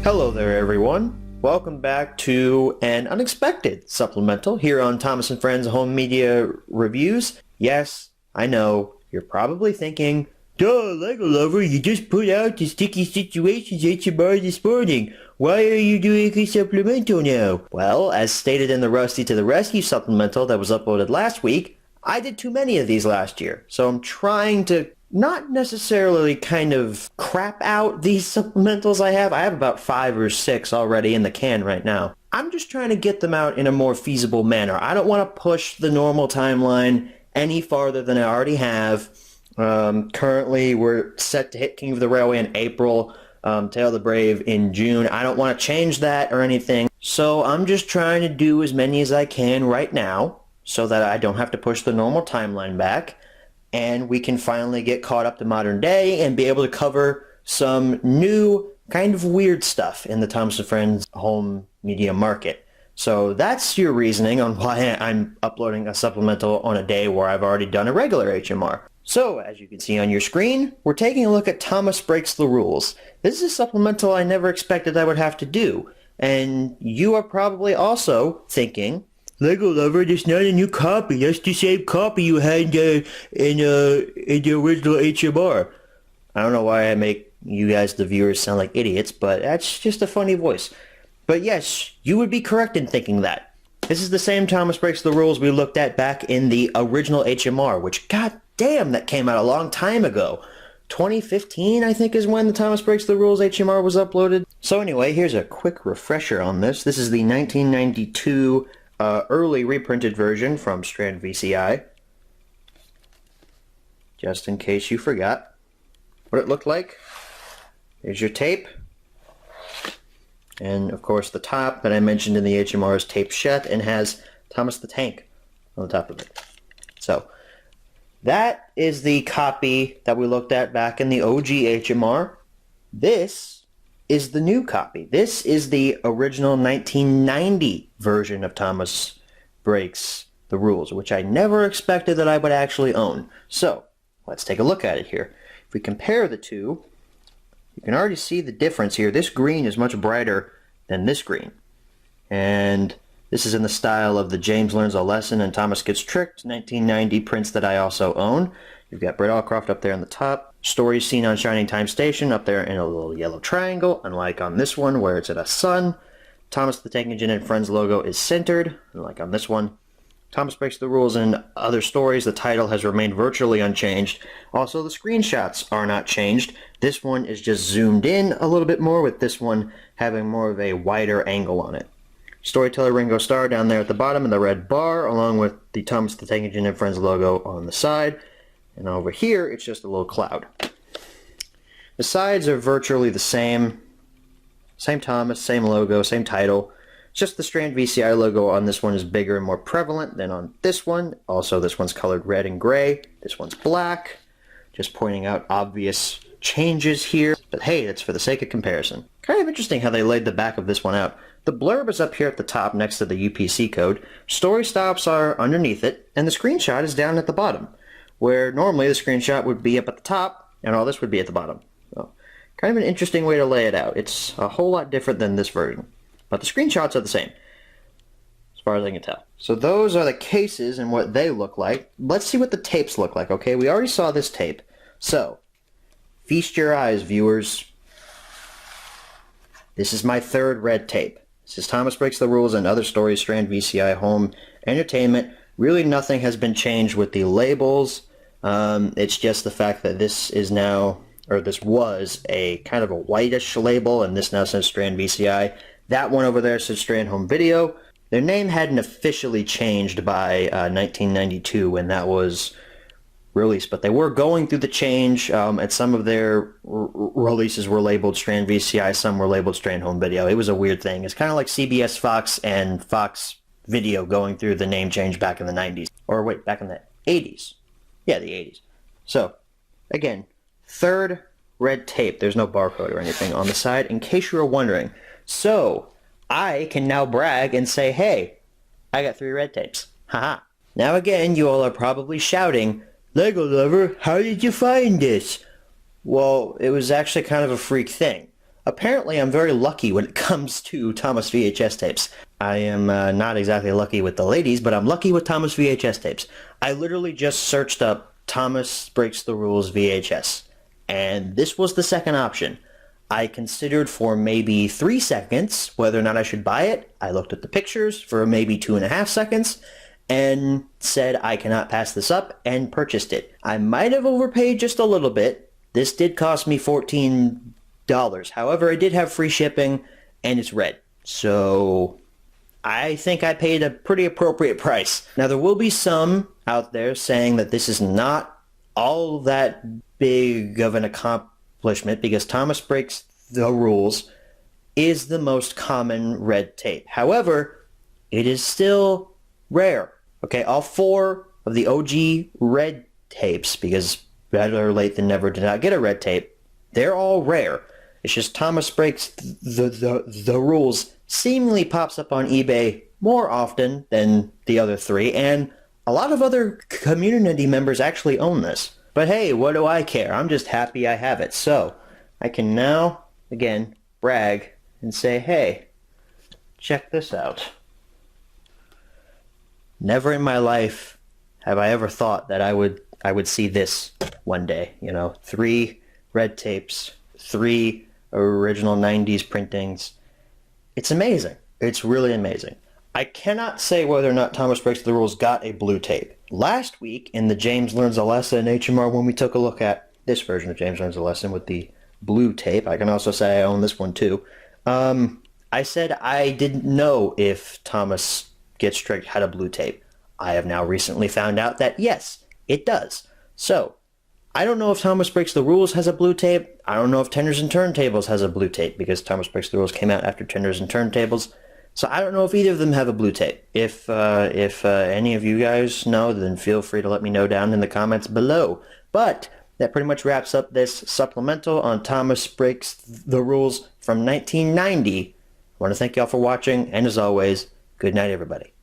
Hello there everyone. Welcome back to an unexpected supplemental here on Thomas & Friends Home Media Reviews. Yes, I know, you're probably thinking, duh, Lego Lover, you just put out the Sticky Situations HMR this morning. Why are you doing a supplemental now? Well, as stated in the Rusty to the Rescue supplemental that was uploaded last week, I did too many of these last year, so I'm trying to not necessarily kind of crap out these supplementals I have. I have about 5 or 6 already in the can right now. I'm just trying to get them out in a more feasible manner. I don't want to push the normal timeline any farther than I already have. Currently, we're set to hit King of the Railway in April, Tale of the Brave in June. I don't want to change that or anything. So I'm just trying to do as many as I can right now so that I don't have to push the normal timeline back. And we can finally get caught up to modern day and be able to cover some new kind of weird stuff in the Thomas & Friends home media market. So that's your reasoning on why I'm uploading a supplemental on a day where I've already done a regular HMR. So, as you can see on your screen, we're taking a look at Thomas Breaks the Rules. This is a supplemental I never expected I would have to do. And you are probably also thinking, Lego Lover, that's not a new copy. That's the same copy you had in the original HMR. I don't know why I make you guys, the viewers, sound like idiots, but that's just a funny voice. But yes, you would be correct in thinking that. This is the same Thomas Breaks the Rules we looked at back in the original HMR, which, god damn, that came out a long time ago. 2015, I think, is when the Thomas Breaks the Rules HMR was uploaded. So anyway, here's a quick refresher on this. This is the 1992 early reprinted version from Strand VCI, just in case you forgot what it looked like. Here's your tape, and of course the top that I mentioned in the HMR is tape shut and has Thomas the Tank on the top of it. So that is the copy that we looked at back in the OG HMR. This is the new copy. This is the original 1990 version of Thomas Breaks the Rules, which I never expected that I would actually own. So, let's take a look at it here. If we compare the two, you can already see the difference here. This green is much brighter than this green. And this is in the style of the James Learns a Lesson and Thomas Gets Tricked 1990 prints that I also own. You've got Brett Allcroft up there on the top. Stories seen on Shining Time Station up there in a little yellow triangle, unlike on this one where it's at a sun. Thomas the Tank Engine and Friends logo is centered, unlike on this one. Thomas Breaks the Rules and Other Stories, the title has remained virtually unchanged. Also, the screenshots are not changed. This one is just zoomed in a little bit more, with this one having more of a wider angle on it. Storyteller Ringo Starr down there at the bottom in the red bar, along with the Thomas the Tank Engine and Friends logo on the side. And over here, it's just a little cloud. The sides are virtually the same. Same Thomas, same logo, same title. It's just the Strand VCI logo on this one is bigger and more prevalent than on this one. Also, this one's colored red and gray. This one's black. Just pointing out obvious changes here. But hey, it's for the sake of comparison. Kind of interesting how they laid the back of this one out. The blurb is up here at the top next to the UPC code. Story stops are underneath it, and the screenshot is down at the bottom, where normally the screenshot would be up at the top, and all this would be at the bottom. So, kind of an interesting way to lay it out. It's a whole lot different than this version, but the screenshots are the same, as far as I can tell. So those are the cases and what they look like. Let's see what the tapes look like, okay? We already saw this tape. So, feast your eyes, viewers. This is my third red tape. This is Thomas Breaks the Rules and Other Stories, Strand VCI Home Entertainment. Really nothing has been changed with the labels. It's just the fact that this is now, or this was, a kind of a whitish label, and this now says Strand VCI. That one over there says Strand Home Video. Their name hadn't officially changed by 1992 when that was released, but they were going through the change, and some of their releases were labeled Strand VCI, some were labeled Strand Home Video. It was a weird thing. It's kind of like CBS Fox and Fox Video going through the name change back in the 90s. Or wait, back in the 80s. Yeah, the 80s. So, again, third red tape. There's no barcode or anything on the side, in case you were wondering. So, I can now brag and say, hey, I got 3 red tapes. Haha. Now again, you all are probably shouting, Lego Lover, how did you find this? Well, it was actually kind of a freak thing. apparently I'm very lucky when it comes to Thomas VHS tapes. I am not exactly lucky with the ladies, but I'm lucky with Thomas VHS tapes. I literally just searched up Thomas Breaks the Rules VHS, and this was the second option. I considered for maybe 3 seconds whether or not I should buy it. I looked at the pictures for maybe 2.5 seconds and said I cannot pass this up and purchased it. I might have overpaid just a little bit. This did cost me $14. However, I did have free shipping and it's red. So I think I paid a pretty appropriate price. Now there will be some out there saying that this is not all that big of an accomplishment because Thomas Breaks the Rules is the most common red tape. However, it is still rare. Okay, all 4 of the OG red tapes, because better late than never did not get a red tape, they're all rare. It's just Thomas Breaks the Rules seemingly pops up on eBay more often than the other 3, and a lot of other community members actually own this. But hey, what do I care? I'm just happy I have it. So I can now, again, brag and say, hey, check this out. Never in my life have I ever thought that I would see this one day. You know, 3 red tapes, 3 original 90s printings. It's amazing. It's really amazing. I cannot say whether or not Thomas Breaks the Rules got a blue tape. Last week in the James Learns a Lesson HMR, when we took a look at this version of James Learns a Lesson with the blue tape, I can also say I own this one too, I said I didn't know if Thomas Gets Strict had a blue tape. I have now recently found out that yes, it does. So, I don't know if Thomas Breaks the Rules has a blue tape. I don't know if Tenders and Turntables has a blue tape, because Thomas Breaks the Rules came out after Tenders and Turntables. So I don't know if either of them have a blue tape. If any of you guys know, then feel free to let me know down in the comments below. But that pretty much wraps up this supplemental on Thomas Breaks the Rules from 1990. I want to thank y'all for watching, and as always, good night, everybody.